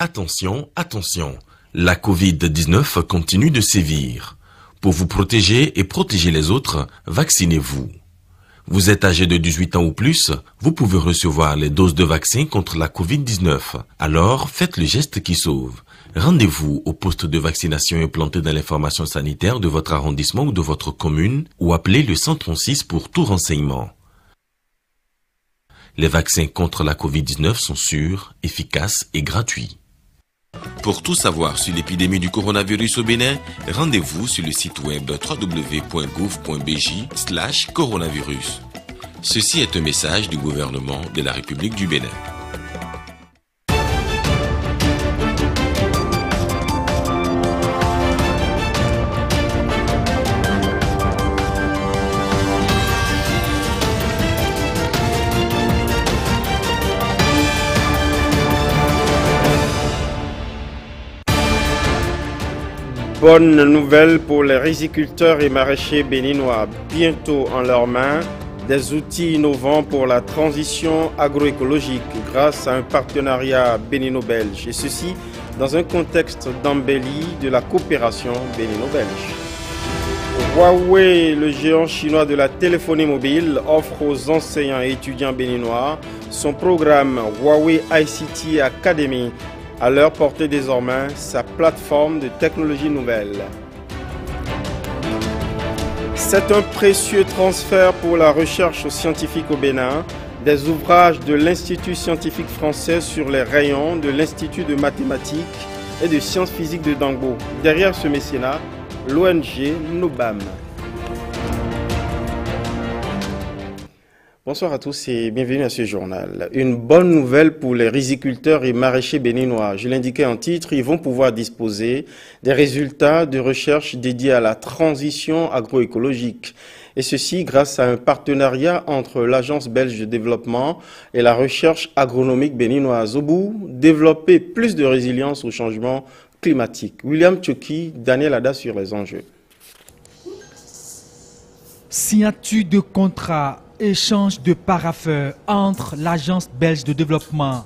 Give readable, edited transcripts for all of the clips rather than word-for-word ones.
Attention, attention, la Covid-19 continue de sévir. Pour vous protéger et protéger les autres, vaccinez-vous. Vous êtes âgé de 18 ans ou plus, vous pouvez recevoir les doses de vaccin contre la Covid-19. Alors, faites le geste qui sauve. Rendez-vous au poste de vaccination implanté dans l'information sanitaire de votre arrondissement ou de votre commune ou appelez le 136 pour tout renseignement. Les vaccins contre la Covid-19 sont sûrs, efficaces et gratuits. Pour tout savoir sur l'épidémie du coronavirus au Bénin, rendez-vous sur le site web www.gouv.bj/coronavirus. Ceci est un message du gouvernement de la République du Bénin. Bonne nouvelle pour les riziculteurs et maraîchers béninois. Bientôt en leurs mains, des outils innovants pour la transition agroécologique grâce à un partenariat bénino-belge. Et ceci dans un contexte d'embellie de la coopération bénino-belge. Huawei, le géant chinois de la téléphonie mobile, offre aux enseignants et étudiants béninois son programme Huawei ICT Academy, à leur portée désormais sa plateforme de technologie nouvelle. C'est un précieux transfert pour la recherche scientifique au Bénin, des ouvrages de l'Institut scientifique français sur les rayons de l'Institut de mathématiques et de sciences physiques de Dangbo. Derrière ce mécénat, l'ONG Nobam. Bonsoir à tous et bienvenue à ce journal. Une bonne nouvelle pour les riziculteurs et maraîchers béninois. Je l'indiquais en titre, ils vont pouvoir disposer des résultats de recherche dédiés à la transition agroécologique. Et ceci grâce à un partenariat entre l'Agence belge de développement et la recherche agronomique béninoise. Au bout, développer plus de résilience au changement climatique. William Tchoki, Daniel Ada sur les enjeux. Signature de contrat. Échange de parapheurs entre l'Agence belge de développement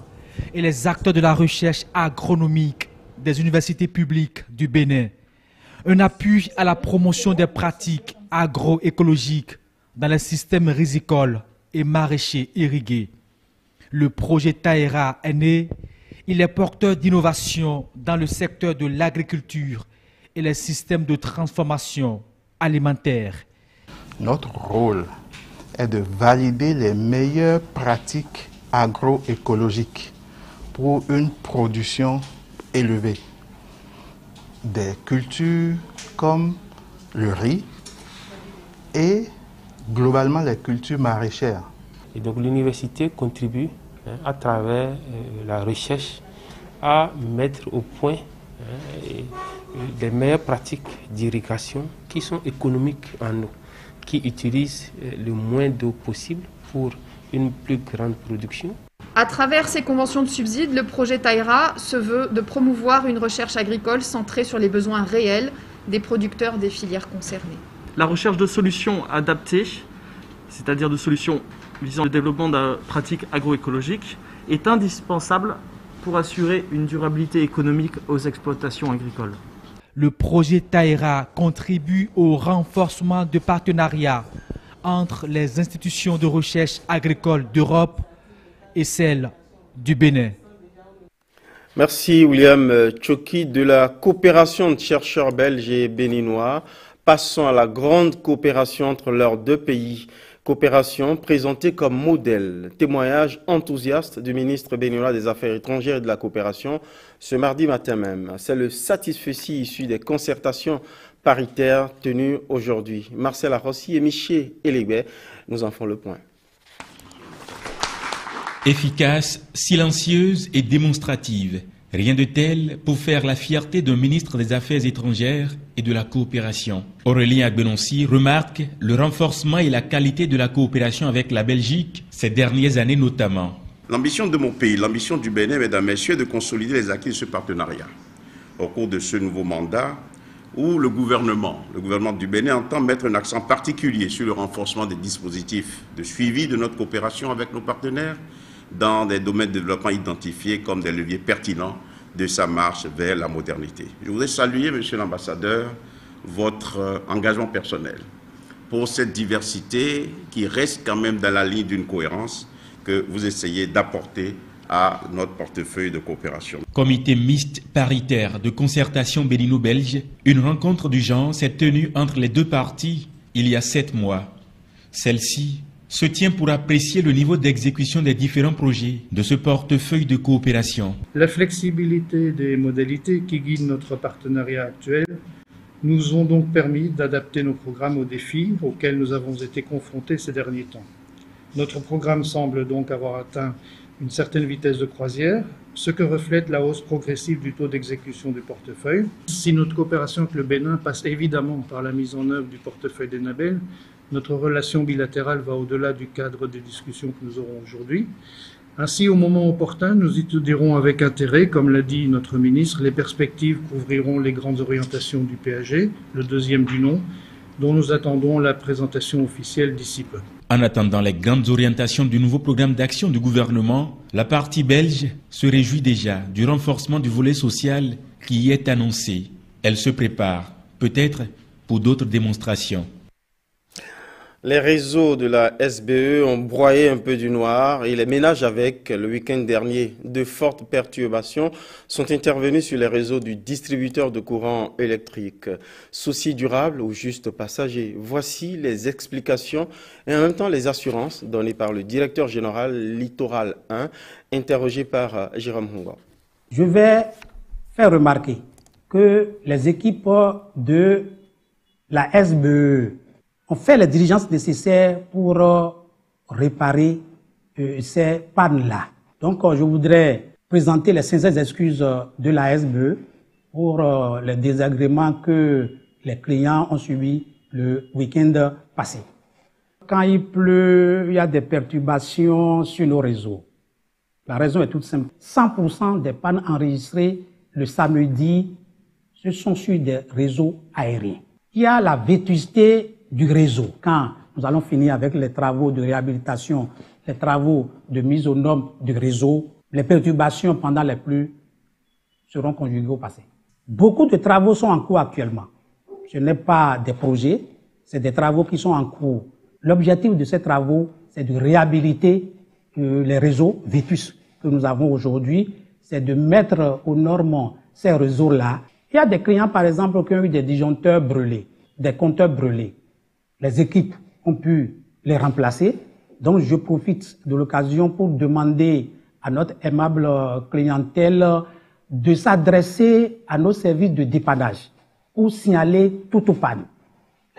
et les acteurs de la recherche agronomique des universités publiques du Bénin. Un appui à la promotion des pratiques agroécologiques dans les systèmes rizicoles et maraîchers irrigués. Le projet Taïra est né. Il est porteur d'innovation dans le secteur de l'agriculture et les systèmes de transformation alimentaire. Notre rôle est de valider les meilleures pratiques agroécologiques pour une production élevée. Des cultures comme le riz et globalement les cultures maraîchères. Et donc l'université contribue à travers la recherche à mettre au point les meilleures pratiques d'irrigation qui sont économiques en eau, qui utilisent le moins d'eau possible pour une plus grande production. À travers ces conventions de subsides, le projet Taïra se veut de promouvoir une recherche agricole centrée sur les besoins réels des producteurs des filières concernées. La recherche de solutions adaptées, c'est-à-dire de solutions visant le développement de pratiques agroécologiques, est indispensable pour assurer une durabilité économique aux exploitations agricoles. Le projet Taïra contribue au renforcement de partenariats entre les institutions de recherche agricole d'Europe et celles du Bénin. Merci William Tchoki. De la coopération de chercheurs belges et béninois, passons à la grande coopération entre leurs deux pays. Coopération présentée comme modèle. Témoignage enthousiaste du ministre béninois des Affaires étrangères et de la coopération ce mardi matin même. C'est le satisfecit issu des concertations paritaires tenues aujourd'hui. Marcel Arrossi et Miché Elégbé nous en font le point. Efficace, silencieuse et démonstrative. Rien de tel pour faire la fierté d'un ministre des Affaires étrangères et de la coopération. Aurélien Agbenoncy remarque le renforcement et la qualité de la coopération avec la Belgique ces dernières années notamment. L'ambition de mon pays, l'ambition du Bénin, mesdames, messieurs, est de consolider les acquis de ce partenariat. Au cours de ce nouveau mandat, où le gouvernement du Bénin entend mettre un accent particulier sur le renforcement des dispositifs de suivi de notre coopération avec nos partenaires dans des domaines de développement identifiés comme des leviers pertinents de sa marche vers la modernité. Je voudrais saluer, Monsieur l'ambassadeur, votre engagement personnel pour cette diversité qui reste quand même dans la ligne d'une cohérence que vous essayez d'apporter à notre portefeuille de coopération. Comité mixte paritaire de concertation bénino-belge, une rencontre du genre s'est tenue entre les deux parties il y a 7 mois. Celle-ci se tient pour apprécier le niveau d'exécution des différents projets de ce portefeuille de coopération. La flexibilité des modalités qui guident notre partenariat actuel nous ont donc permis d'adapter nos programmes aux défis auxquels nous avons été confrontés ces derniers temps. Notre programme semble donc avoir atteint une certaine vitesse de croisière, ce que reflète la hausse progressive du taux d'exécution du portefeuille. Si notre coopération avec le Bénin passe évidemment par la mise en œuvre du portefeuille d'Enabel, notre relation bilatérale va au-delà du cadre des discussions que nous aurons aujourd'hui. Ainsi, au moment opportun, nous étudierons avec intérêt, comme l'a dit notre ministre, les perspectives qu'ouvriront les grandes orientations du PAG, le deuxième du nom, dont nous attendons la présentation officielle d'ici peu. En attendant les grandes orientations du nouveau programme d'action du gouvernement, la partie belge se réjouit déjà du renforcement du volet social qui y est annoncé. Elle se prépare, peut-être, pour d'autres démonstrations. Les réseaux de la SBE ont broyé un peu du noir et les ménages avec, le week-end dernier, de fortes perturbations sont intervenus sur les réseaux du distributeur de courant électrique. Souci durable ou juste passager? Voici les explications et en même temps les assurances données par le directeur général Littoral 1, interrogé par Jérôme Hongo. Je vais faire remarquer que les équipes de la SBE ont fait les diligences nécessaires pour réparer ces pannes-là. Donc, je voudrais présenter les sincères excuses de la SBE pour les désagréments que les clients ont subis le week-end passé. Quand il pleut, il y a des perturbations sur nos réseaux. La raison est toute simple. 100% des pannes enregistrées le samedi, ce sont sur des réseaux aériens. Il y a la vétusté du réseau. Quand nous allons finir avec les travaux de réhabilitation, les travaux de mise aux normes du réseau, les perturbations pendant les pluies seront conjuguées au passé. Beaucoup de travaux sont en cours actuellement. Ce n'est pas des projets, c'est des travaux qui sont en cours. L'objectif de ces travaux, c'est de réhabiliter les réseaux vétus que nous avons aujourd'hui, c'est de mettre aux normes ces réseaux-là. Il y a des clients, par exemple, qui ont eu des disjoncteurs brûlés, des compteurs brûlés. Les équipes ont pu les remplacer. Donc, je profite de l'occasion pour demander à notre aimable clientèle de s'adresser à nos services de dépannage pour signaler toute panne.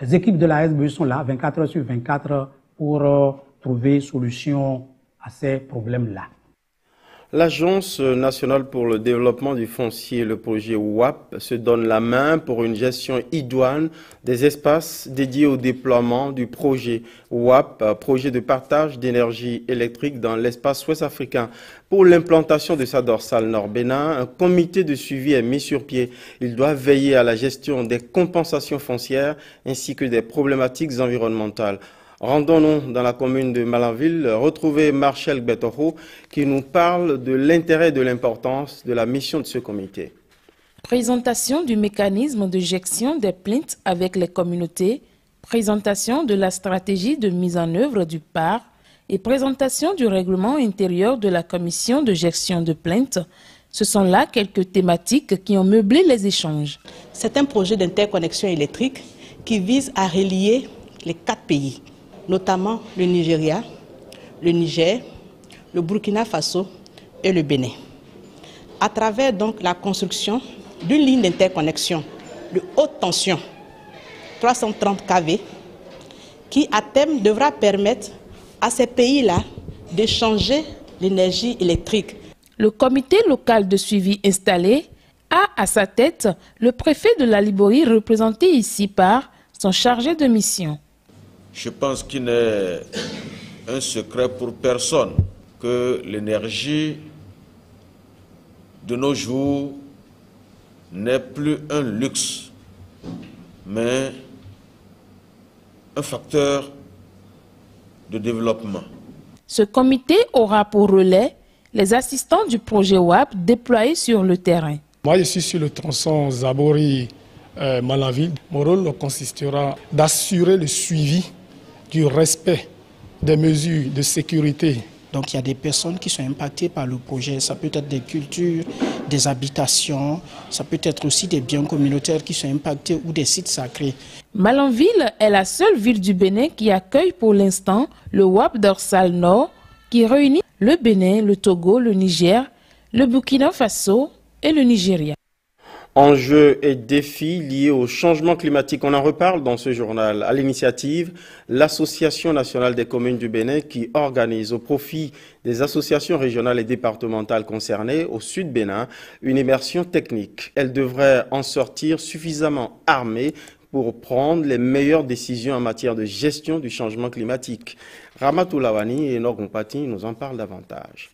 Les équipes de la SBE sont là 24 heures sur 24 pour trouver solution à ces problèmes-là. L'Agence nationale pour le développement du foncier, le projet WAP, se donne la main pour une gestion idoine des espaces dédiés au déploiement du projet WAP, projet de partage d'énergie électrique dans l'espace ouest africain. Pour l'implantation de sa dorsale Nord-Bénin, un comité de suivi est mis sur pied. Il doit veiller à la gestion des compensations foncières ainsi que des problématiques environnementales. Rendons-nous dans la commune de Malanville, retrouver Marcel Betoro qui nous parle de l'intérêt et de l'importance de la mission de ce comité. Présentation du mécanisme de gestion des plaintes avec les communautés, présentation de la stratégie de mise en œuvre du PAR et présentation du règlement intérieur de la commission de gestion de plaintes. Ce sont là quelques thématiques qui ont meublé les échanges. C'est un projet d'interconnexion électrique qui vise à relier les 4 pays, notamment le Nigeria, le Niger, le Burkina Faso et le Bénin. À travers donc la construction d'une ligne d'interconnexion de haute tension, 330 kV, qui à terme devra permettre à ces pays-là d'échanger l'énergie électrique. Le comité local de suivi installé a à sa tête le préfet de la Liborie, représenté ici par son chargé de mission. Je pense qu'il n'est un secret pour personne que l'énergie de nos jours n'est plus un luxe, mais un facteur de développement. Ce comité aura pour relais les assistants du projet WAP déployés sur le terrain. Moi, je suis sur le tronçon Zabori-Malanville. Mon rôle consistera d'assurer le suivi du respect des mesures de sécurité. Donc il y a des personnes qui sont impactées par le projet. Ça peut être des cultures, des habitations, ça peut être aussi des biens communautaires qui sont impactés ou des sites sacrés. Malanville est la seule ville du Bénin qui accueille pour l'instant le WAP dorsal Nord qui réunit le Bénin, le Togo, le Niger, le Burkina Faso et le Nigeria. Enjeux et défis liés au changement climatique, on en reparle dans ce journal. À l'initiative, l'Association nationale des communes du Bénin qui organise au profit des associations régionales et départementales concernées au sud Bénin une immersion technique. Elle devrait en sortir suffisamment armée pour prendre les meilleures décisions en matière de gestion du changement climatique. Ramatou Lawani et Nogompati nous en parlent davantage.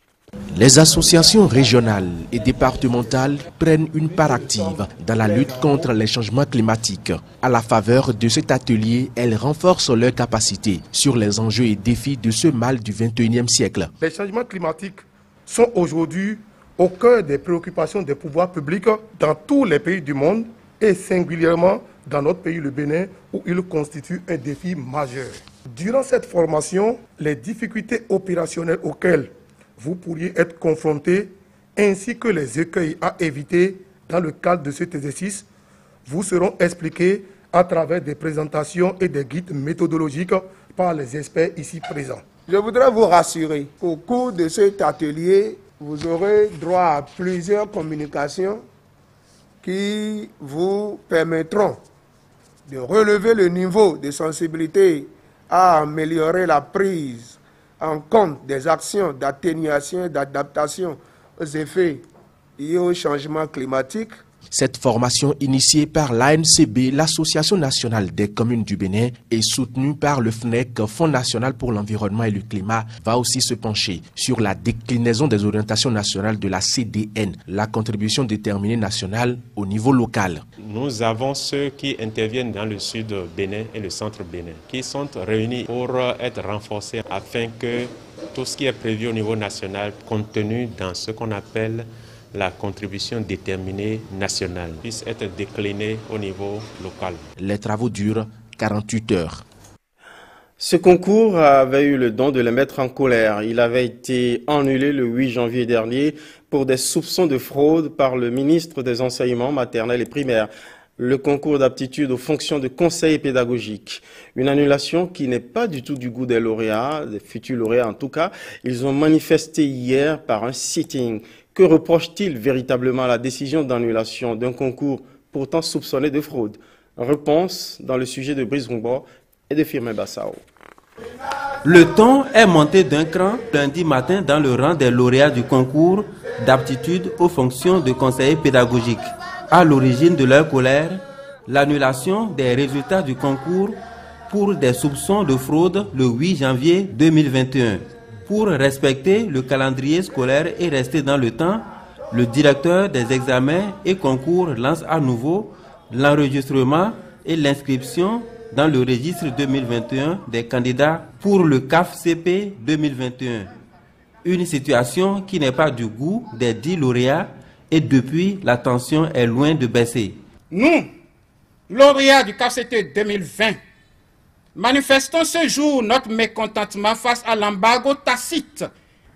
Les associations régionales et départementales prennent une part active dans la lutte contre les changements climatiques. À la faveur de cet atelier, elles renforcent leurs capacités sur les enjeux et défis de ce mal du XXIe siècle. Les changements climatiques sont aujourd'hui au cœur des préoccupations des pouvoirs publics dans tous les pays du monde et singulièrement dans notre pays, le Bénin, où il constitue un défi majeur. Durant cette formation, les difficultés opérationnelles auxquelles vous pourriez être confrontés, ainsi que les écueils à éviter dans le cadre de cet exercice, vous seront expliqués à travers des présentations et des guides méthodologiques par les experts ici présents. Je voudrais vous rassurer qu'au cours de cet atelier, vous aurez droit à plusieurs communications qui vous permettront de relever le niveau de sensibilité à améliorer la prise en compte des actions d'atténuation et d'adaptation aux effets liés au changement climatique. Cette formation initiée par l'ANCB, l'Association nationale des communes du Bénin, et soutenue par le FNEC, Fonds national pour l'environnement et le climat, va aussi se pencher sur la déclinaison des orientations nationales de la CDN, la contribution déterminée nationale au niveau local. Nous avons ceux qui interviennent dans le sud Bénin et le centre Bénin, qui sont réunis pour être renforcés afin que tout ce qui est prévu au niveau national, contenu dans ce qu'on appelle la contribution déterminée nationale, puisse être déclinée au niveau local. Les travaux durent 48 heures. Ce concours avait eu le don de les mettre en colère. Il avait été annulé le 8 janvier dernier pour des soupçons de fraude par le ministre des Enseignements maternels et primaires. Le concours d'aptitude aux fonctions de conseiller pédagogique. Une annulation qui n'est pas du tout du goût des lauréats, des futurs lauréats en tout cas. Ils ont manifesté hier par un sitting. Que reproche-t-il véritablement à la décision d'annulation d'un concours pourtant soupçonné de fraude? Réponse dans le sujet de Brice Rumbo et de Firmin Bassao. Le ton est monté d'un cran lundi matin dans le rang des lauréats du concours d'aptitude aux fonctions de conseiller pédagogique. À l'origine de leur colère, l'annulation des résultats du concours pour des soupçons de fraude le 8 janvier 2021. Pour respecter le calendrier scolaire et rester dans le temps, le directeur des examens et concours lance à nouveau l'enregistrement et l'inscription dans le registre 2021 des candidats pour le CAF-CP 2021. Une situation qui n'est pas du goût des 10 lauréats et depuis, la tension est loin de baisser. Nous, lauréats du CAF-CP 2020, manifestons ce jour notre mécontentement face à l'embargo tacite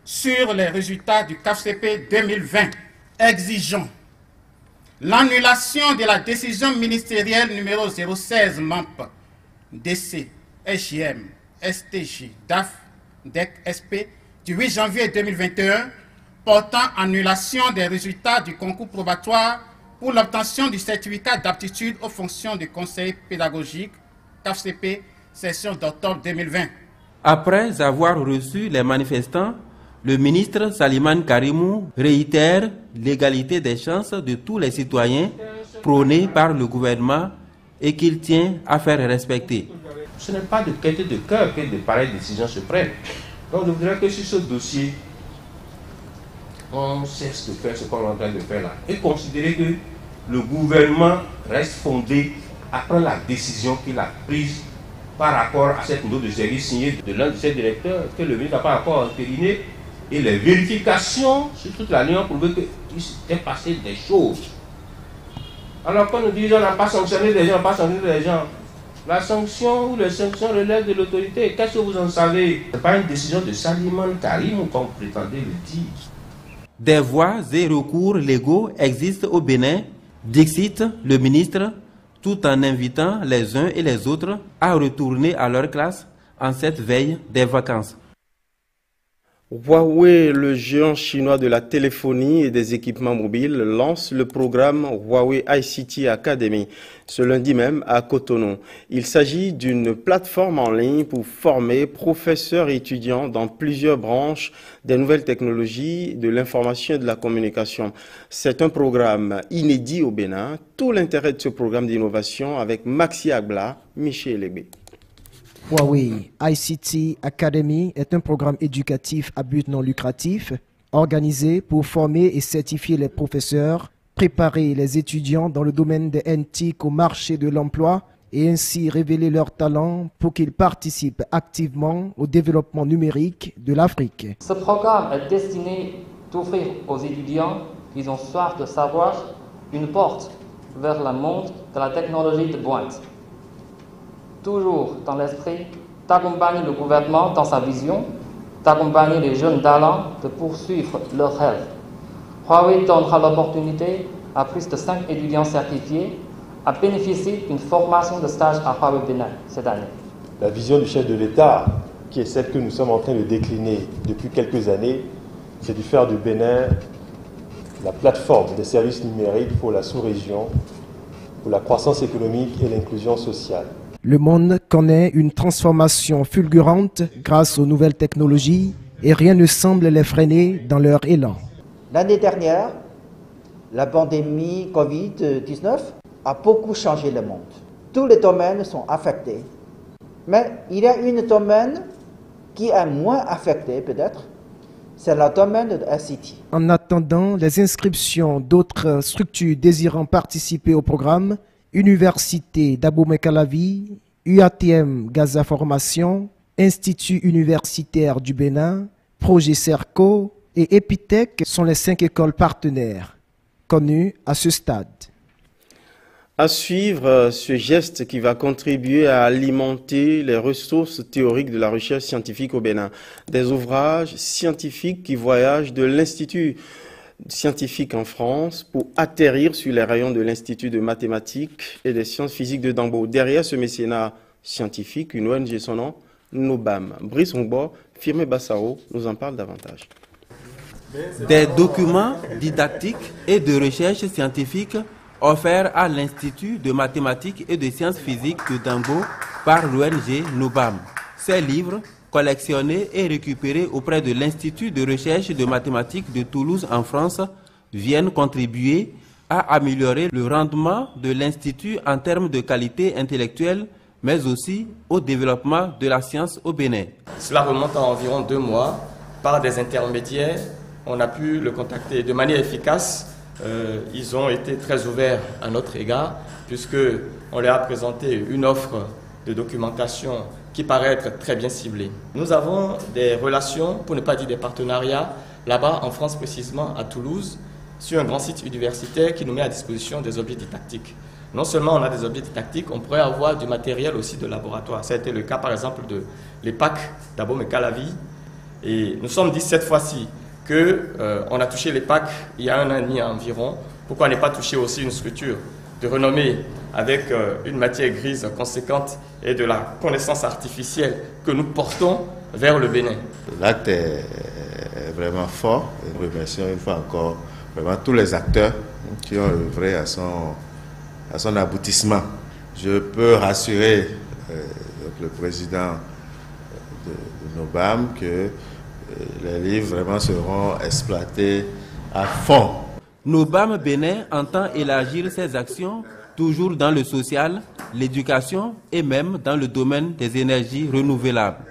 sur les résultats du CAF-CP 2020. Exigeons l'annulation de la décision ministérielle numéro 016 MAMP, DC, SJM, STJ, DAF, DEC, SP du 8 janvier 2021 portant annulation des résultats du concours probatoire pour l'obtention du certificat d'aptitude aux fonctions de conseiller pédagogique CAF-CP session d'octobre 2020. Après avoir reçu les manifestants, le ministre Salimane Karimou réitère l'égalité des chances de tous les citoyens prônée par le gouvernement et qu'il tient à faire respecter. Ce n'est pas de qualité de cœur que de pareilles décisions se prennent. Donc je voudrais que sur ce dossier, on cesse de faire ce qu'on est en train de faire là et considérer que le gouvernement reste fondé après la décision qu'il a prise par rapport à cette note de service signée de l'un de ses directeurs que le ministre n'a pas encore entériné Et les vérifications sur toute la ligne ont prouvé qu'il s'était passé des choses. Alors quand nous disons on n'a pas sanctionné les gens, on n'a pas sanctionné les gens, la sanction ou les sanctions relèvent de l'autorité. Qu'est-ce que vous en savez? Ce n'est pas une décision de Salomon Karim comme vous prétendez le dire. Des voies et recours légaux existent au Bénin, dixit le ministre, tout en invitant les uns et les autres à retourner à leur classe en cette veille des vacances. Huawei, le géant chinois de la téléphonie et des équipements mobiles, lance le programme Huawei ICT Academy ce lundi même à Cotonou. Il s'agit d'une plateforme en ligne pour former professeurs et étudiants dans plusieurs branches des nouvelles technologies, de l'information et de la communication. C'est un programme inédit au Bénin. Tout l'intérêt de ce programme d'innovation avec Maxi Agla, Michel Lébé. Huawei ICT Academy est un programme éducatif à but non lucratif organisé pour former et certifier les professeurs, préparer les étudiants dans le domaine des NTIC au marché de l'emploi et ainsi révéler leurs talents pour qu'ils participent activement au développement numérique de l'Afrique. Ce programme est destiné à offrir aux étudiants qui ont soif de savoir une porte vers le monde de la technologie de pointe. Toujours dans l'esprit d'accompagner le gouvernement dans sa vision, d'accompagner les jeunes talents de poursuivre leurs rêves. Huawei donnera l'opportunité à plus de 5 étudiants certifiés à bénéficier d'une formation de stage à Huawei Bénin cette année. La vision du chef de l'État, qui est celle que nous sommes en train de décliner depuis quelques années, c'est de faire du Bénin la plateforme des services numériques pour la sous-région, pour la croissance économique et l'inclusion sociale. Le monde connaît une transformation fulgurante grâce aux nouvelles technologies et rien ne semble les freiner dans leur élan. L'année dernière, la pandémie Covid-19 a beaucoup changé le monde. Tous les domaines sont affectés. Mais il y a un domaine qui est moins affecté peut-être, c'est le domaine de ICT. En attendant les inscriptions d'autres structures désirant participer au programme, Université d'Abomey-Calavi, UATM Gaza Formation, Institut universitaire du Bénin, Projet Cerco et Epitech sont les 5 écoles partenaires connues à ce stade. À suivre ce geste qui va contribuer à alimenter les ressources théoriques de la recherche scientifique au Bénin. Des ouvrages scientifiques qui voyagent de l'Institut scientifique en France pour atterrir sur les rayons de l'Institut de mathématiques et des sciences physiques de Dambo. Derrière ce mécénat scientifique, une ONG, son nom, Nobam. Brice Ngbo, Firme Bassaro, nous en parle davantage. Des documents didactiques et de recherche scientifique offerts à l'Institut de mathématiques et de sciences physiques de Dambo par l'ONG Nobam. Ces livres, collectionnés et récupérés auprès de l'Institut de recherche de mathématiques de Toulouse en France, viennent contribuer à améliorer le rendement de l'Institut en termes de qualité intellectuelle, mais aussi au développement de la science au Bénin. Cela remonte à environ 2 mois. Par des intermédiaires, on a pu le contacter de manière efficace. Ils ont été très ouverts à notre égard, puisqu'on leur a présenté une offre de documentation qui paraît être très bien ciblée. Nous avons des relations, pour ne pas dire des partenariats, là-bas en France précisément, à Toulouse, sur un grand site universitaire qui nous met à disposition des objets didactiques. Non seulement on a des objets didactiques, on pourrait avoir du matériel aussi de laboratoire. Ça a été le cas par exemple de l'EPAC d'Abomey-Calavi. Et nous sommes dit cette fois-ci qu'on a touché l'EPAC il y a 1 an et demi environ. Pourquoi ne pas toucher aussi une structure de renommée avec une matière grise conséquente et de la connaissance artificielle que nous portons vers le Bénin. L'acte est vraiment fort et nous remercions une fois encore vraiment tous les acteurs qui ont œuvré à son aboutissement. Je peux rassurer le président de Nobam que les livres vraiment seront exploités à fond. Nobam Bénin entend élargir ses actions toujours dans le social, l'éducation et même dans le domaine des énergies renouvelables.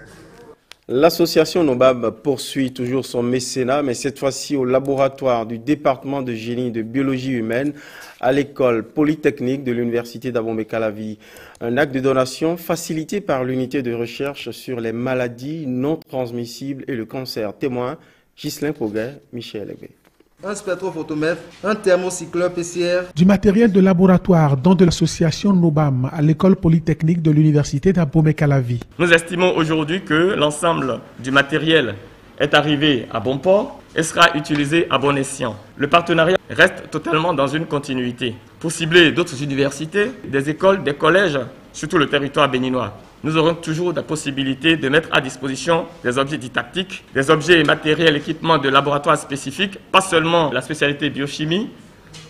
L'association Nobam poursuit toujours son mécénat, mais cette fois-ci au laboratoire du département de génie de biologie humaine à l'école polytechnique de l'université d'Abomey-Calavi. Un acte de donation facilité par l'unité de recherche sur les maladies non transmissibles et le cancer. Témoin, Ghislain Poguet, Michel Agbé. Un spectrophotomètre, un thermocycleur PCR. Du matériel de laboratoire don de l'association Nobam à l'école polytechnique de l'université d'Abomey-Calavi. Nous estimons aujourd'hui que l'ensemble du matériel est arrivé à bon port et sera utilisé à bon escient. Le partenariat reste totalement dans une continuité pour cibler d'autres universités, des écoles, des collèges sur tout le territoire béninois. Nous aurons toujours la possibilité de mettre à disposition des objets didactiques, des objets matériels, équipements de laboratoire spécifiques, pas seulement la spécialité biochimie.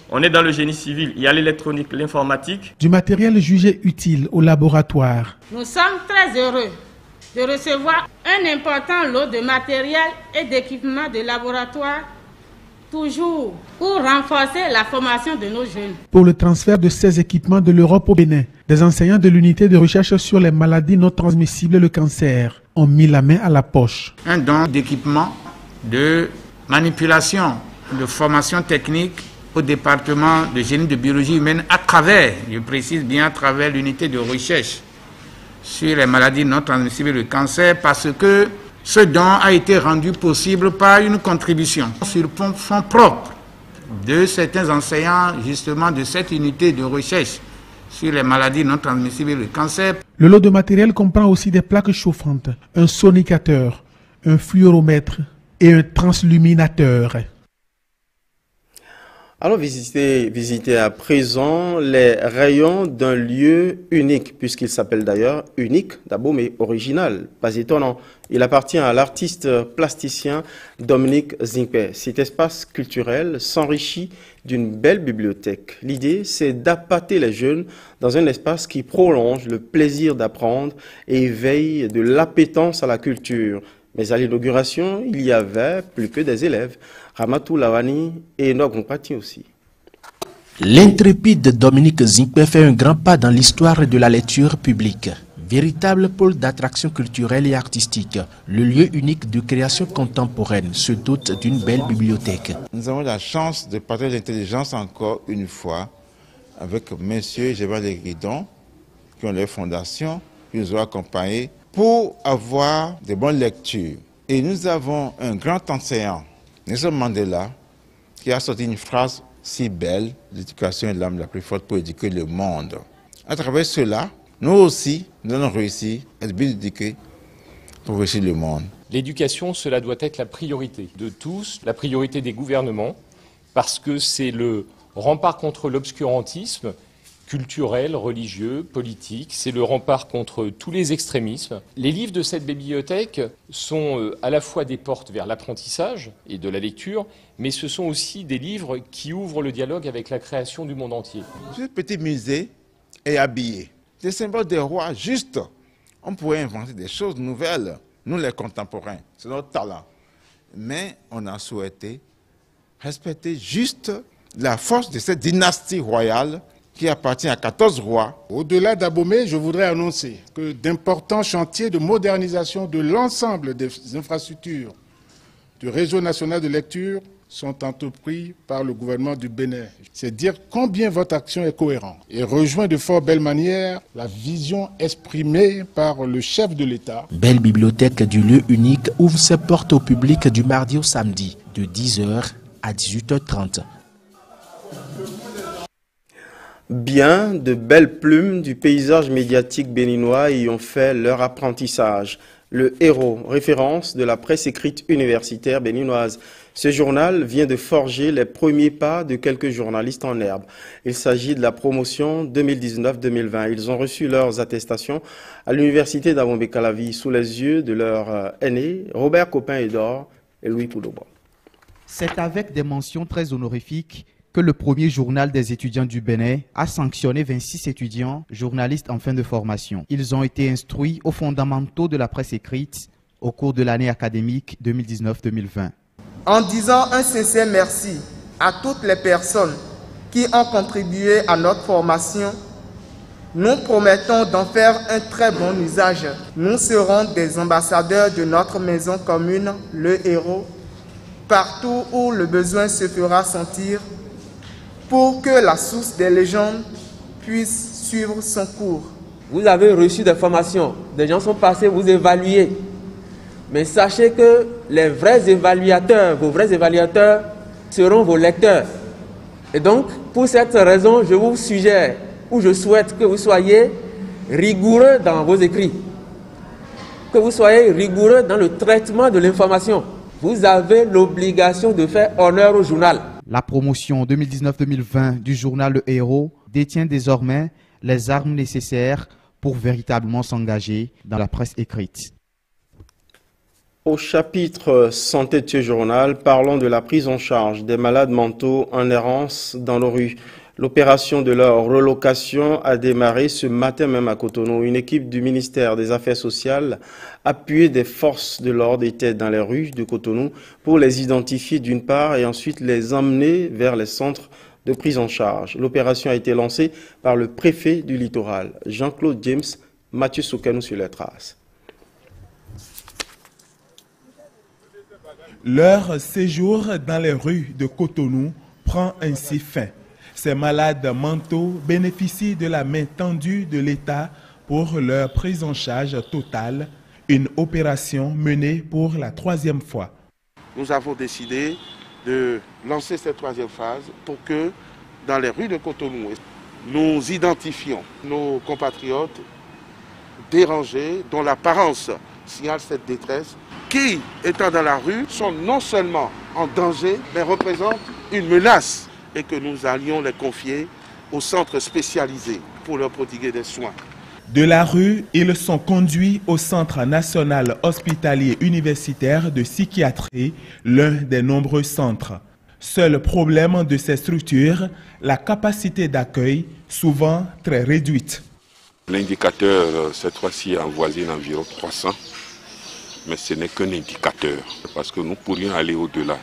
On est dans le génie civil, il y a l'électronique, l'informatique. Du matériel jugé utile au laboratoire. Nous sommes très heureux de recevoir un important lot de matériel et d'équipements de laboratoire, toujours pour renforcer la formation de nos jeunes. Pour le transfert de ces équipements de l'Europe au Bénin, des enseignants de l'unité de recherche sur les maladies non transmissibles et le cancer ont mis la main à la poche. Un don d'équipement, de manipulation, de formation technique au département de génie de biologie humaine à travers, je précise bien à travers l'unité de recherche sur les maladies non transmissibles et le cancer, parce que ce don a été rendu possible par une contribution sur fonds propres de certains enseignants justement de cette unité de recherche sur les maladies non transmissibles et le cancer. Le lot de matériel comprend aussi des plaques chauffantes, un sonicateur, un fluoromètre et un transluminateur. Alors visitez à présent les rayons d'un lieu unique, puisqu'il s'appelle d'ailleurs unique, d'abord mais original, pas étonnant. Il appartient à l'artiste plasticien Dominique Zinkpe. Cet espace culturel s'enrichit d'une belle bibliothèque. L'idée, c'est d'appâter les jeunes dans un espace qui prolonge le plaisir d'apprendre et éveille de l'appétence à la culture. Mais à l'inauguration, il y avait plus que des élèves. Ramatou Lawani et Enoch Mpati aussi. L'intrépide Dominique Zinkpe fait un grand pas dans l'histoire de la lecture publique. Véritable pôle d'attraction culturelle et artistique, le lieu unique de création contemporaine se dote d'une belle bibliothèque. Nous avons la chance de partager l'intelligence encore une fois avec messieurs Gérard Guidon, qui ont leur fondation, qui nous ont accompagnés pour avoir de bonnes lectures. Et nous avons un grand enseignant, Nelson Mandela, qui a sorti une phrase si belle: l'éducation est l'arme la plus forte pour éduquer le monde. À travers cela, nous aussi, nous allons réussir à être bien éduqués pour réussir le monde. L'éducation, cela doit être la priorité de tous, la priorité des gouvernements, parce que c'est le rempart contre l'obscurantisme culturel, religieux, politique, c'est le rempart contre tous les extrémismes. Les livres de cette bibliothèque sont à la fois des portes vers l'apprentissage et de la lecture, mais ce sont aussi des livres qui ouvrent le dialogue avec la création du monde entier. Ce petit musée est habillé. Des symboles des rois, juste. On pourrait inventer des choses nouvelles, nous les contemporains, c'est notre talent. Mais on a souhaité respecter juste la force de cette dynastie royale qui appartient à 14 rois. Au-delà d'Abomey, je voudrais annoncer que d'importants chantiers de modernisation de l'ensemble des infrastructures du réseau national de lecture sont entrepris par le gouvernement du Bénin. C'est dire combien votre action est cohérente et rejoint de fort belle manière la vision exprimée par le chef de l'État. Belle bibliothèque du lieu unique ouvre ses portes au public du mardi au samedi, de 10h à 18h30. Bien de belles plumes du paysage médiatique béninois y ont fait leur apprentissage. Le Héros, référence de la presse écrite universitaire béninoise. Ce journal vient de forger les premiers pas de quelques journalistes en herbe. Il s'agit de la promotion 2019-2020. Ils ont reçu leurs attestations à l'université d'Abomey-Calavi sous les yeux de leurs aînés, Robert Copin-Edor et Louis Pouloba. C'est avec des mentions très honorifiques que le premier journal des étudiants du Bénin a sanctionné 26 étudiants, journalistes en fin de formation. Ils ont été instruits aux fondamentaux de la presse écrite au cours de l'année académique 2019-2020. En disant un sincère merci à toutes les personnes qui ont contribué à notre formation, nous promettons d'en faire un très bon usage. Nous serons des ambassadeurs de notre maison commune, le Héros, partout où le besoin se fera sentir, pour que la source des légendes puisse suivre son cours. Vous avez reçu des formations, des gens sont passés vous évaluer. Mais sachez que les vrais évaluateurs, vos vrais évaluateurs, seront vos lecteurs. Et donc, pour cette raison, je vous suggère, ou je souhaite que vous soyez rigoureux dans vos écrits, que vous soyez rigoureux dans le traitement de l'information. Vous avez l'obligation de faire honneur au journal. La promotion 2019-2020 du journal Le Héros détient désormais les armes nécessaires pour véritablement s'engager dans la presse écrite. Au chapitre santé de ce journal, parlons de la prise en charge des malades mentaux en errance dans nos rues. L'opération de leur relocation a démarré ce matin même à Cotonou. Une équipe du ministère des Affaires sociales, appuyée des forces de l'ordre, était dans les rues de Cotonou pour les identifier d'une part et ensuite les emmener vers les centres de prise en charge. L'opération a été lancée par le préfet du littoral, Jean-Claude James, Mathieu Soukanou sur les traces. Leur séjour dans les rues de Cotonou prend ainsi fin. Ces malades mentaux bénéficient de la main tendue de l'État pour leur prise en charge totale, une opération menée pour la 3e fois. Nous avons décidé de lancer cette 3e phase pour que dans les rues de Cotonou, nous identifions nos compatriotes dérangés dont l'apparence signale cette détresse, qui, étant dans la rue, sont non seulement en danger, mais représentent une menace et que nous allions les confier aux centres spécialisés pour leur prodiguer des soins. De la rue, ils sont conduits au Centre national hospitalier universitaire de psychiatrie, l'un des nombreux centres. Seul problème de ces structures, la capacité d'accueil, souvent très réduite. L'indicateur, cette fois-ci, avoisine environ 300, mais ce n'est qu'un indicateur, parce que nous pourrions aller au-delà.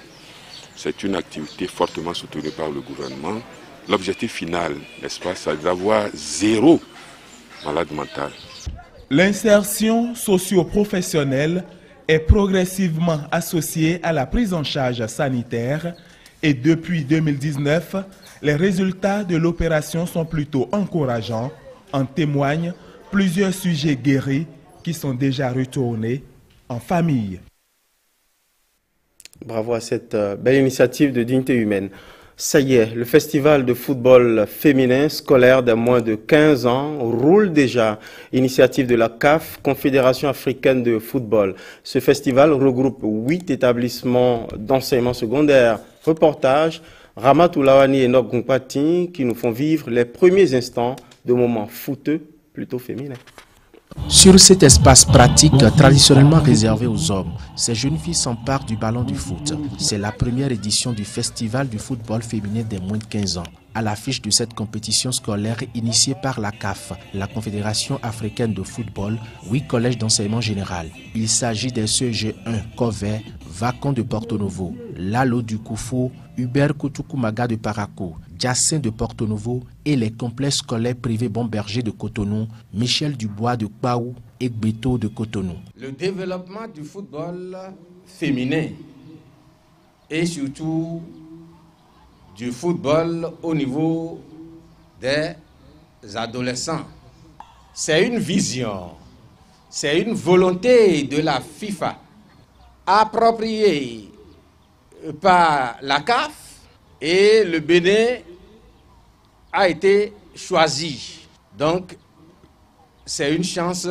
C'est une activité fortement soutenue par le gouvernement. L'objectif final, n'est-ce pas, c'est d'avoir 0 malade mental. L'insertion socio-professionnelle est progressivement associée à la prise en charge sanitaire et depuis 2019, les résultats de l'opération sont plutôt encourageants. En témoignent plusieurs sujets guéris qui sont déjà retournés en famille. Bravo à cette belle initiative de dignité humaine. Ça y est, le festival de football féminin scolaire de moins de 15 ans roule déjà. Initiative de la CAF, Confédération africaine de football. Ce festival regroupe 8 établissements d'enseignement secondaire. Reportage, Ramatou Lawani et Nok Gumpati qui nous font vivre les premiers instants de moments footeux plutôt féminins. Sur cet espace pratique traditionnellement réservé aux hommes, ces jeunes filles s'emparent du ballon du foot. C'est la première édition du festival du football féminin des moins de 15 ans. À l'affiche de cette compétition scolaire initiée par la CAF, la Confédération africaine de football, 8 collèges d'enseignement général. Il s'agit des CEG 1, Covey, Vacon de Porto Novo, Lalo du Koufou, Hubert Koutukumaga de Parakou, Jacin de Porto Novo et les complexes scolaires privés Bomberger de Cotonou, Michel Dubois de Kpaou et Gbeto de Cotonou. Le développement du football féminin et surtout du football au niveau des adolescents, c'est une vision, c'est une volonté de la FIFA appropriée par la CAF et le Bénin a été choisi. Donc, c'est une chance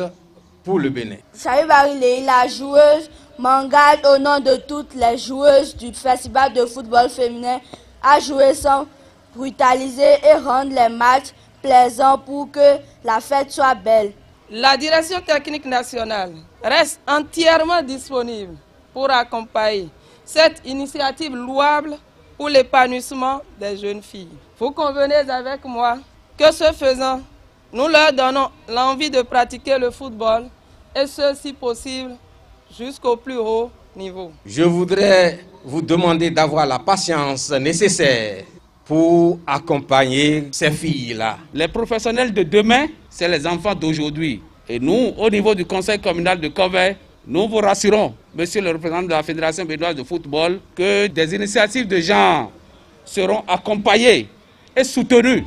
pour le Bénin. Salut Barilé, la joueuse m'engage au nom de toutes les joueuses du festival de football féminin à jouer sans brutaliser et rendre les matchs plaisants pour que la fête soit belle. La direction technique nationale reste entièrement disponible pour accompagner cette initiative louable pour l'épanouissement des jeunes filles. Vous convenez avec moi que ce faisant, nous leur donnons l'envie de pratiquer le football et ce, si possible, jusqu'au plus haut niveau. Je voudrais vous demander d'avoir la patience nécessaire pour accompagner ces filles-là. Les professionnels de demain, c'est les enfants d'aujourd'hui. Et nous, au niveau du conseil communal de Covey, nous vous rassurons, monsieur le représentant de la Fédération béninoise de football, que des initiatives de genre seront accompagnées et soutenues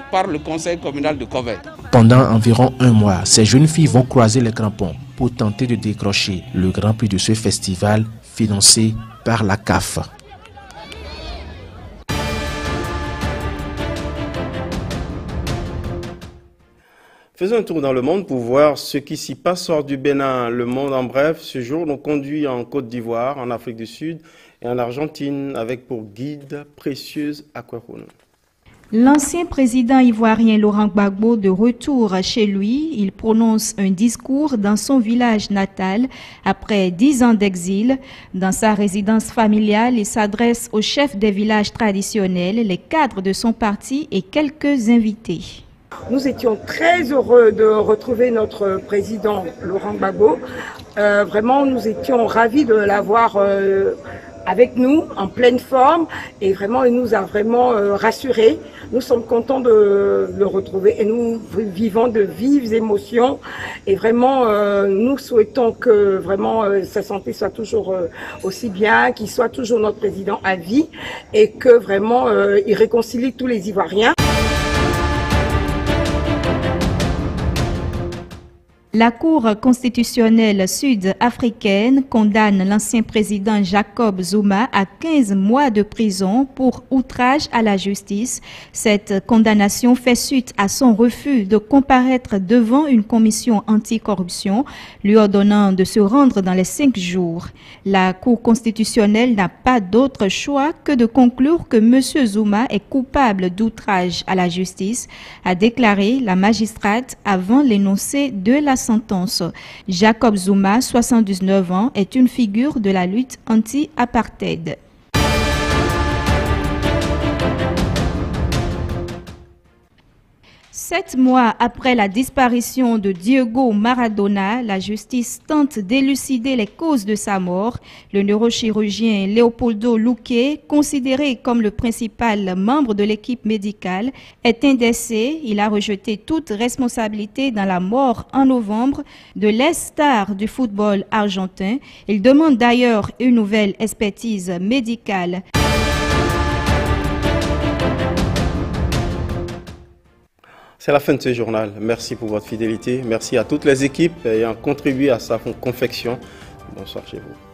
par le conseil communal de Covey. Pendant environ un mois, ces jeunes filles vont croiser les crampons. pour tenter de décrocher le grand prix de ce festival financé par la CAF. Faisons un tour dans le monde pour voir ce qui s'y passe hors du Bénin. Le monde en bref, ce jour nous conduit en Côte d'Ivoire, en Afrique du Sud et en Argentine avec pour guide Précieuse Aquaroun. L'ancien président ivoirien Laurent Gbagbo de retour chez lui, il prononce un discours dans son village natal après 10 ans d'exil. Dans sa résidence familiale, il s'adresse aux chefs des villages traditionnels, les cadres de son parti et quelques invités. Nous étions très heureux de retrouver notre président Laurent Gbagbo. Vraiment, nous étions ravis de l'avoir avec nous, en pleine forme. Et vraiment, il nous a vraiment rassurés. Nous sommes contents de le retrouver et nous vivons de vives émotions. Et vraiment, nous souhaitons que vraiment sa santé soit toujours aussi bien, qu'il soit toujours notre président à vie et que vraiment il réconcilie tous les Ivoiriens. La Cour constitutionnelle sud-africaine condamne l'ancien président Jacob Zuma à 15 mois de prison pour outrage à la justice. Cette condamnation fait suite à son refus de comparaître devant une commission anticorruption, lui ordonnant de se rendre dans les 5 jours. La Cour constitutionnelle n'a pas d'autre choix que de conclure que M. Zuma est coupable d'outrage à la justice, a déclaré la magistrate avant l'énoncé de la sentence. Jacob Zuma, 79 ans, est une figure de la lutte anti-apartheid. Sept mois après la disparition de Diego Maradona, la justice tente d'élucider les causes de sa mort. Le neurochirurgien Leopoldo Luque, considéré comme le principal membre de l'équipe médicale, est indécé. Il a rejeté toute responsabilité dans la mort en novembre de l'ex-star du football argentin. Il demande d'ailleurs une nouvelle expertise médicale. C'est la fin de ce journal. Merci pour votre fidélité. Merci à toutes les équipes ayant contribué à sa confection. Bonsoir chez vous.